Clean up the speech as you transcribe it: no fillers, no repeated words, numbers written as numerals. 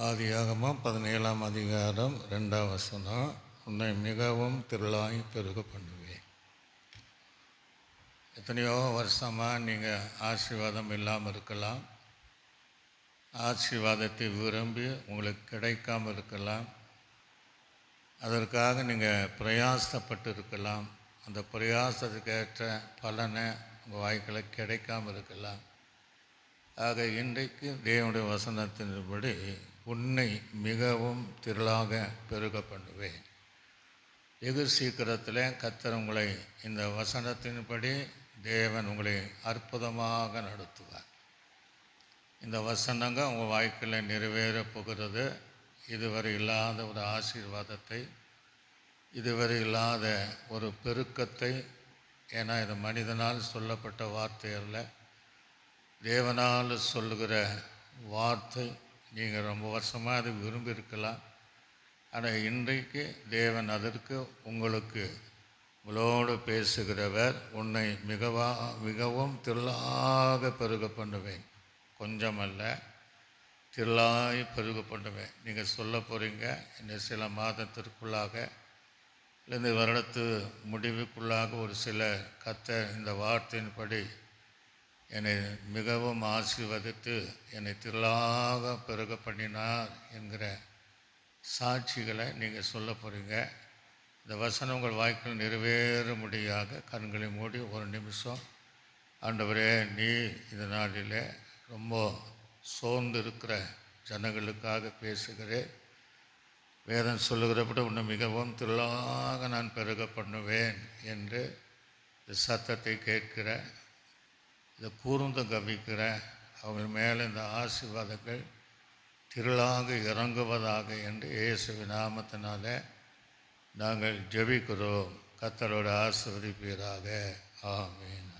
ஆதியாகமம் 17ஆம் அதிகாரம் 2ஆம் வசனம். உன்னை மிகவும் திரளாய் பெருக பண்ணுவேன். எத்தனையோ வருஷமாக நீங்கள் ஆசீர்வாதம் இல்லாமல் இருக்கலாம், ஆசீர்வாதத்தை விரும்பி உங்களுக்கு கிடைக்காமல் இருக்கலாம், அதற்காக நீங்கள் பிரயாசப்பட்டு இருக்கலாம், அந்த பிரயாசத்துக்கேற்ற பலனை உங்கள் வாழ்க்கையில் கிடைக்காமல் இருக்கலாம். ஆக இன்றைக்கு தேவனுடைய வசனத்தின்படி உன்னை மிகவும் திரளாக பெருக பண்ணுவேன். வெகு சீக்கிரத்தில் கர்த்தர் உங்களை இந்த வசனத்தின்படி தேவன் உங்களை அற்புதமாக நடத்துவார். இந்த வசனங்க உங்கள் வாழ்க்கையில் நிறைவேற போகிறது. இதுவரை இல்லாத ஒரு ஆசீர்வாதத்தை, இதுவரை இல்லாத ஒரு பெருக்கத்தை, ஏன்னா இது மனிதனால் சொல்லப்பட்ட வார்த்தை அல்ல, தேவனால் சொல்லுகிற வார்த்தை. நீங்கள் ரொம்ப வருஷமாக அது விரும்பியிருக்கலாம், ஆனால் இன்றைக்கு தேவன் அதற்கு உங்களோடு பேசுகிறவர். உன்னை மிகவும் திரளாக பெருக பண்ணுவேன், கொஞ்சமல்ல திரளாய் பெருக பண்ணுவேன். நீங்கள் சொல்ல போகிறீங்க, இந்த சில மாதத்திற்குள்ளாக இல்லை இந்த வருடத்து முடிவுக்குள்ளாக ஒரு சில கர்த்தர் இந்த வார்த்தையின்படி என்னை மிகவும் ஆசீர்வதித்து என்னை திரளாக பெருக பண்ணினார் என்கிற சாட்சிகளை நீங்கள் சொல்ல போகிறீங்க. இந்த வசனம் உங்கள் வாழ்க்கையில் நிறைவேறும்படியாக கண்களை மூடி ஒரு நிமிஷம், ஆண்டவரே, நீ இந்த நாளில் ரொம்ப சோர்ந்து இருக்கிற ஜனங்களுக்காக பேசுகிறேன். வேதம் சொல்லுகிறப்பட உன்னை மிகவும் திரளாக நான் பெருக பண்ணுவேன் என்று இந்த சத்தத்தை கேட்கிற, இதை கூர்ந்து கவனிக்கிற அவங்க மேலே இந்த ஆசீர்வாதங்கள் திரளாக இறங்குவதாக என்று இயேசுவின் நாமத்தினால நாங்கள் ஜெபிக்கிறோம். கர்த்தரோடு ஆசீர்வதிப்பீராக. ஆமென்.